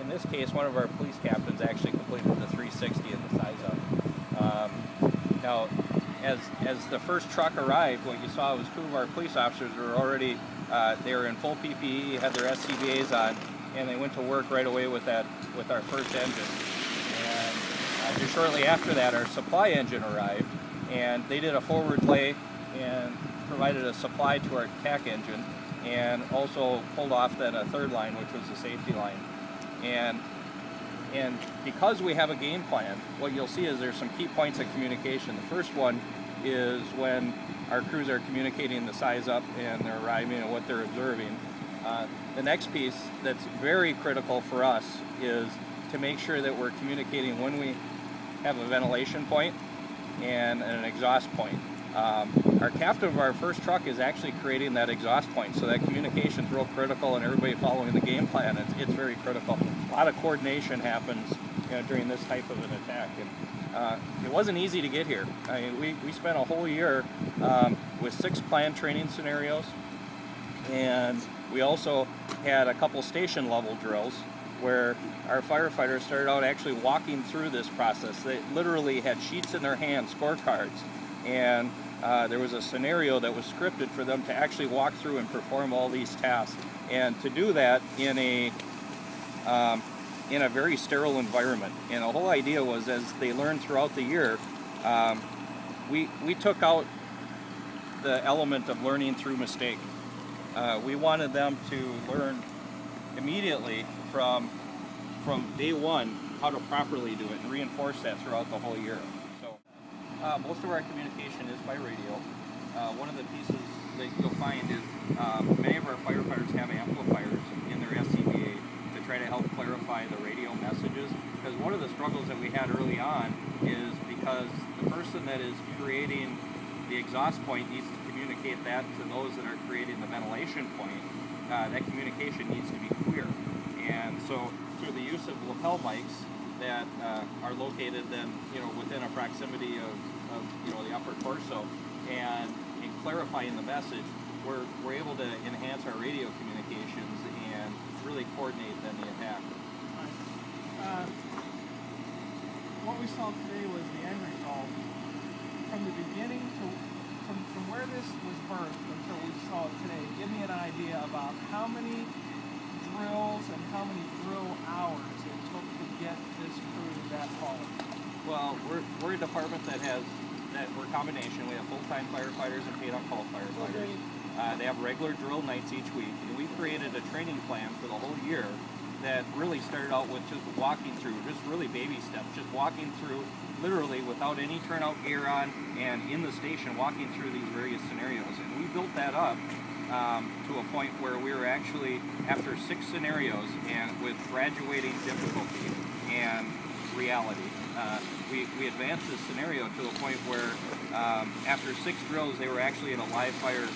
in this case, one of our police captains actually completed the 360 in the size up. Now, as the first truck arrived, what you saw was two of our police officers were already, they were in full PPE, had their SCBAs on, and they went to work right away with our first engine. And just shortly after that, our supply engine arrived, and they did a forward lay and provided a supply to our TAC engine, and also pulled off then a third line, which was the safety line. And because we have a game plan, what you'll see is there's some key points of communication. The first one is when our crews are communicating the size up and they're arriving and what they're observing. The next piece that's very critical for us is to make sure that we're communicating when we have a ventilation point and an exhaust point. Our captain of our first truck is actually creating that exhaust point, so that communication is real critical, and everybody following the game plan, it's very critical. A lot of coordination happens, you know, during this type of an attack, and it wasn't easy to get here. I mean, we spent a whole year with 6 planned training scenarios, and we also had a couple station level drills where our firefighters started out actually walking through this process. They literally had sheets in their hands, scorecards, and there was a scenario that was scripted for them to actually walk through and perform all these tasks, and to do that in a very sterile environment. And the whole idea was, as they learned throughout the year, we took out the element of learning through mistake. We wanted them to learn immediately from day one how to properly do it and reinforce that throughout the whole year. Most of our communication is by radio. One of the pieces that you'll find is many of our firefighters have amplifiers in their SCBA to try to help clarify the radio messages. Because one of the struggles that we had early on is because the person that is creating the exhaust point needs to communicate that to those that are creating the ventilation point. That communication needs to be clear. And so through the use of lapel mics that are located then, you know, within a proximity of you know, the upper torso, and in clarifying the message, we're able to enhance our radio communications and really coordinate then the attack. What we saw today was the end result. From the beginning to from where this was birthed until we saw it today, give me an idea about how many drills and how many drill hours it took to get this crew that far. Well, we're a department that we're a combination. We have full-time firefighters and paid-on-call firefighters. They have regular drill nights each week, and we created a training plan for the whole year that really started out with just walking through, just really baby steps, just walking through literally without any turnout gear on and in the station walking through these various scenarios. And we built that up to a point where we were actually, after 6 scenarios and with graduating difficulty and reality, we advanced this scenario to the point where after 6 drills they were actually in a live fire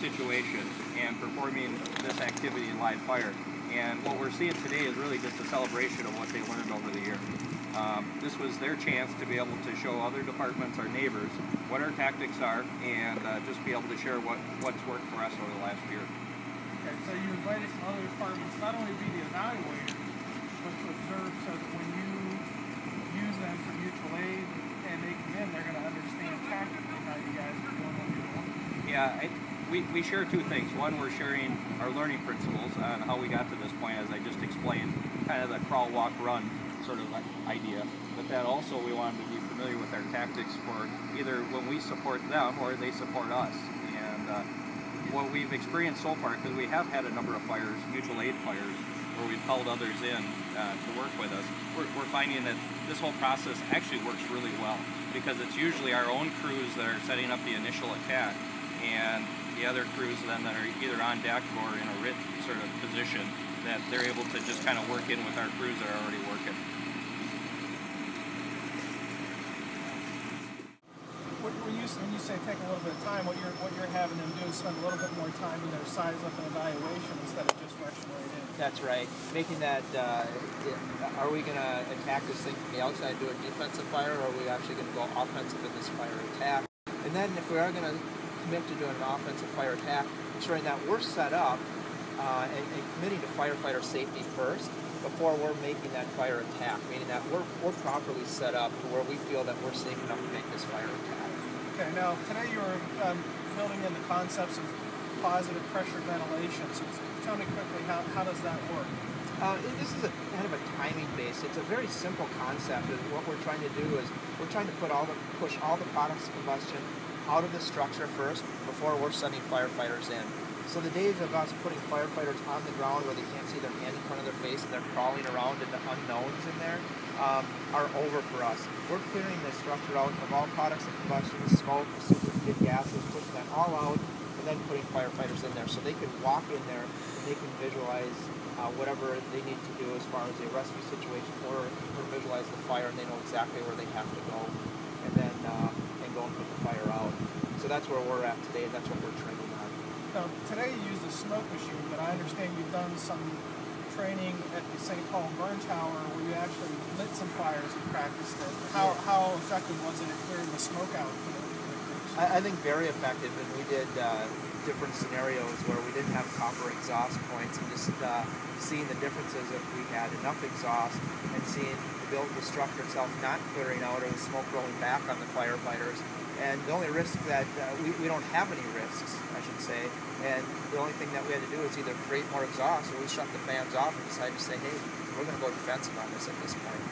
situation and performing this activity in live fire. And what we're seeing today is really just a celebration of what they learned over the year. This was their chance to be able to show other departments, our neighbors, what our tactics are, and just be able to share what's worked for us over the last year. Okay, so you invited some other departments not only to be the evaluator, but to observe, so that when you use them for mutual aid and they come in, they're going to understand tactically how you guys are doing what you're doing. Yeah, we share 2 things. One, we're sharing our learning principles on how we got to this point, as I just explained, kind of the crawl, walk, run sort of idea. But that also we wanted to be familiar with our tactics for either when we support them or they support us. And what we've experienced so far, because we have had a number of fires, mutual aid fires, where we've called others in to work with us, we're finding that this whole process actually works really well, because it's usually our own crews that are setting up the initial attack, and the other crews then that are either on deck or in a RIT sort of position, that they're able to just kind of work in with our crews that are already working. When you say take a little bit of time, what you're having them do is spend a little bit more time in their size up and evaluation instead of just rushing right in. That's right. Making that, are we going to attack this thing from the outside, do a defensive fire, or are we actually going to go offensive in this fire attack? And then if we are going to commit to doing an offensive fire attack, ensuring that we're set up and committing to firefighter safety first, before we're making that fire attack, meaning that we're properly set up to where we feel that we're safe enough to make this fire attack. Okay, now today you were building in the concepts of positive pressure ventilation, so tell me quickly, how does that work? This is kind of a timing base. It's a very simple concept, and what we're trying to do is we're trying to push all the products of combustion out of the structure first before we're sending firefighters in. So the days of us putting firefighters on the ground where they can't see their hand in front of their face and they're crawling around in the unknowns in there are over for us. We're clearing the structure out of all products of combustion, smoke, superheated gases, pushing that all out, and then putting firefighters in there so they can walk in there and they can visualize whatever they need to do as far as a rescue situation or visualize the fire, and they know exactly where they have to go and then and go and put the fire out. So that's where we're at today, and that's what we're training on. Now, today you used a smoke machine, but I understand you've done some training at the St. Paul Burn Tower where you actually lit some fires and practiced it. How effective was it at clearing the smoke out for the crews? I think very effective, and we did different scenarios where we didn't have copper exhaust points, and just seeing the differences if we had enough exhaust and seeing the structure itself not clearing out or the smoke rolling back on the firefighters. And the only risk that we don't have any risks, I should say, and the only thing that we had to do is either create more exhaust or we shut the fans off and decided to say, hey, we're going to go defensive on this at this point.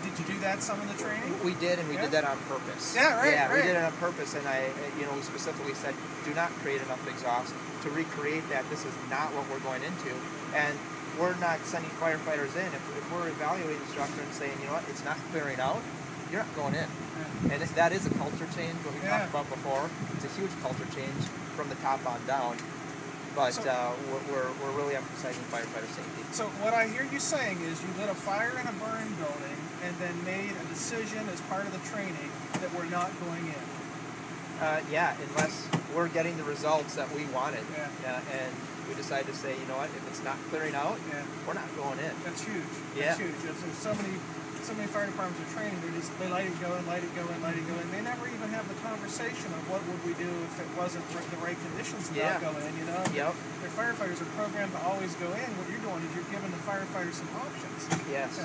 Did you do that some in the training? We did, and we did that on purpose. Yeah, right. Yeah, we did it on purpose, and we specifically said, do not create enough exhaust to recreate that. This is not what we're going into, and we're not sending firefighters in. If we're evaluating the structure and saying, you know what, it's not clearing out, you're not going in. Yeah. And that is a culture change, what we talked about before. It's a huge culture change from the top on down. But we're really emphasizing firefighter safety. So what I hear you saying is you lit a fire in a burn building and then made a decision as part of the training that we're not going in. Yeah, unless we're getting the results that we wanted. Yeah. And we decided to say, you know what, if it's not clearing out, we're not going in. That's huge. Yeah. That's huge. There's so many fire departments are training, they let it go and let it go and let it go, and they never even have the conversation of what would we do if it wasn't the right conditions to not go in, you know? Yep. The firefighters are programmed to always go in. What you're doing is you're giving the firefighters some options. Yes.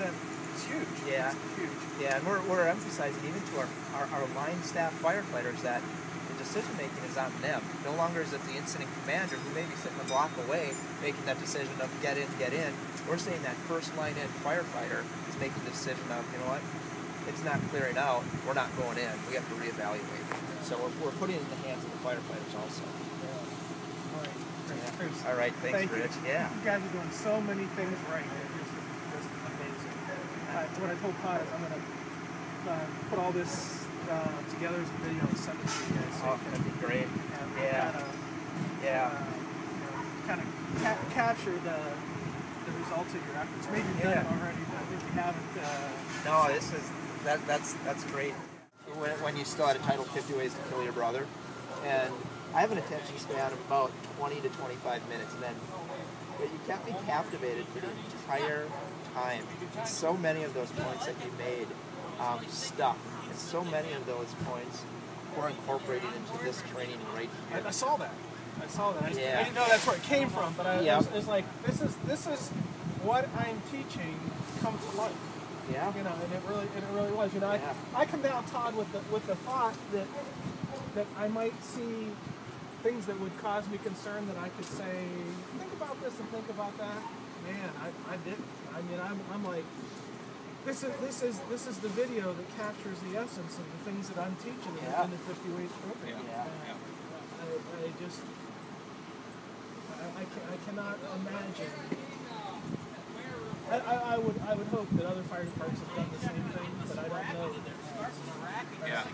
That's huge. Yeah. It's huge. Yeah, and we're emphasizing even to our line staff firefighters that the decision making is on them. No longer is it the incident commander who may be sitting a block away making that decision of get in, get in. We're saying that first line in firefighter is making the decision of, you know what, it's not clearing out, we're not going in, we have to reevaluate. So we're putting it in the hands of the firefighters also. All right, Chris. All right, thanks, Rich. Yeah. You guys are doing so many things right. It's just amazing. What I told Todd is I'm going to put all this together as a video and send it to you guys. Oh, that'd be great. Kind of capture the results of your efforts. Maybe you've done it already, but if you haven't... No, that's great. When you still had a title 50 Ways to Kill Your Brother, and I have an attention span of about 20 to 25 minutes, and then but you kept me captivated for the entire time. And so many of those points that you made stuck, and so many of those points were incorporated into this training right here. I saw that. I didn't know that's where it came from, but it's like this is what I'm teaching come to life. Yeah. You know, and it really was. You know, I come down, Todd, with the thought that I might see things that would cause me concern that I could say, think about this and think about that. Man, I didn't. I mean, I'm like, this is the video that captures the essence of the things that I'm teaching in the 50 Ways program. I cannot imagine. I would hope that other fire departments have done the same thing, but I don't know. Yeah,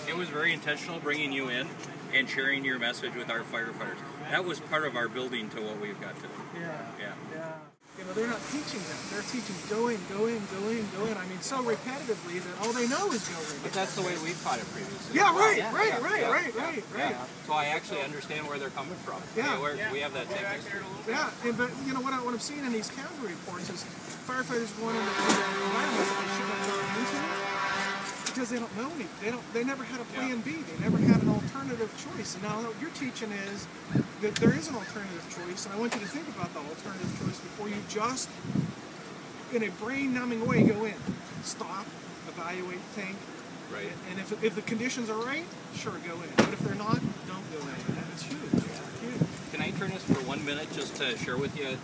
it was very intentional bringing you in and sharing your message with our firefighters. That was part of our building to what we've got today. Yeah. You know, they're not teaching them. They're teaching go in. I mean, so repetitively that all they know is go in. But that's the way we taught it previously. Yeah, right. So I actually understand where they're coming from. Yeah. We have that same history. Yeah, but you know what I'm seeing in these casualty reports is firefighters going into environments that they shouldn't have gone into because they don't know any. They never had a plan B. They never had an alternative choice. And now what you're teaching is that there is an alternative choice, and I want you to think about the alternative choice before you just, in a brain-numbing way, go in. Stop, evaluate, think. Right. And if the conditions are right, sure, go in. But if they're not, don't go in. And it's huge. Huge. Can I turn this for 1 minute just to share with you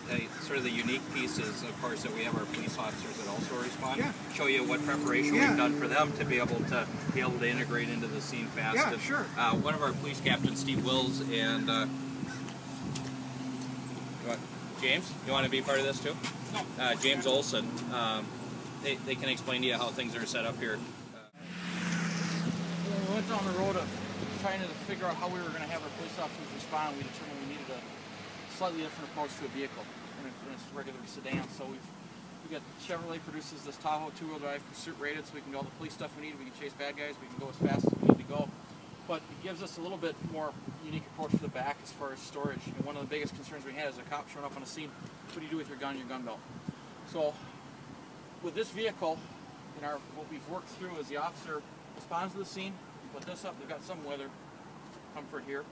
sort of the unique pieces, of course, that we have our police officers that also respond. Yeah. Show you what preparation we've done for them to be able to integrate into the scene fast. Yeah, and, sure. One of our police captains, Steve Wills, and James, you want to be part of this too? No. James Olson. They can explain to you how things are set up here. When we went down the road of trying to figure out how we were going to have our police officers respond, we determined we needed a slightly different approach to a vehicle in its regular sedan. So we got Chevrolet produces this Tahoe 2-wheel drive pursuit rated, so we can do all the police stuff we need. We can chase bad guys. We can go as fast as we need to go. But it gives us a little bit more unique approach to the back as far as storage. And one of the biggest concerns we had is a cop showing up on a scene. What do you do with your gun and your gun belt? So with this vehicle, what we've worked through is the officer responds to the scene. We put this up. They've got some weather comfort here.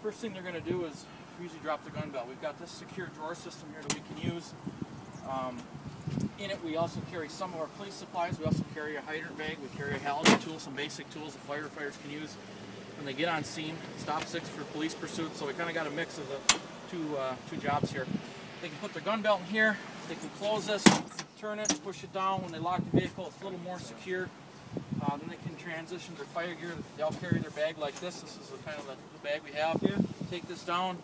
First thing they're going to do is usually drop the gun belt. We've got this secure drawer system here that we can use. In it, we also carry some of our police supplies. We also carry a hydrant bag. We carry a halogen tool, some basic tools the firefighters can use when they get on scene. Stop sticks for police pursuit. So we kind of got a mix of the two jobs here. They can put their gun belt in here. They can close this, turn it, push it down. When they lock the vehicle, it's a little more secure. Then they can transition their fire gear. They'll carry their bag like this. This is kind of the bag we have. Yeah. Take this down.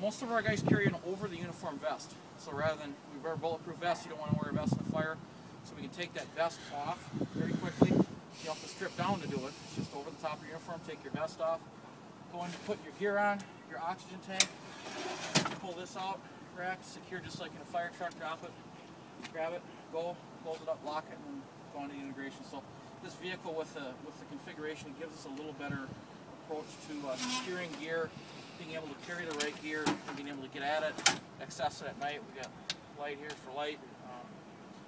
Most of our guys carry an over the uniform vest. So rather than we wear a bulletproof vest, you don't want to wear a vest in the fire. So we can take that vest off very quickly. You don't have to strip down to do it. It's just over the top of your uniform. Take your vest off. Go in, put your gear on, your oxygen tank. Pull this out, rack, secure just like in a fire truck. Drop it, grab it, go, close it up, lock it, and go on to the integration. So this vehicle with the configuration gives us a little better approach to securing gear, being able to carry the right gear, and being able to get at it, access it at night. We got light here for light.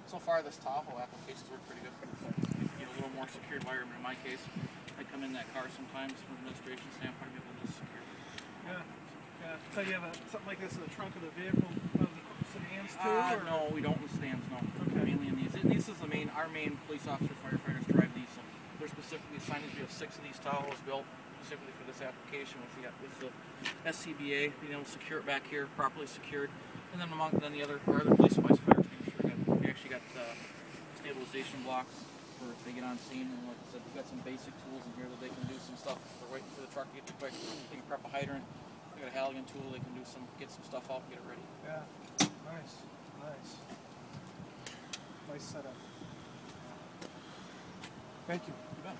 So far, this Tahoe applications work pretty good for this. You know, a little more secure environment. In my case, I come in that car sometimes from an administration standpoint, be able to just secure. Yeah. So you have something like this in the trunk of the vehicle, of the sedans too? No, we don't in the sedans. No. Okay. Mainly in these. This is our main police officer firefighters drive these. So they're specifically assigned. We have 6 of these Tahoes built specifically for this application with the SCBA, being able to secure it back here, properly secured, and then our other police supplies fire extinguisher. We actually got stabilization blocks for if they get on scene, and like I said, we've got some basic tools in here that they can do some stuff. If they're waiting for the truck to get too quick, they can prep a hydrant. They got a halogen tool. They can get some stuff out and get it ready. Yeah, nice. Nice setup. Thank you. You bet.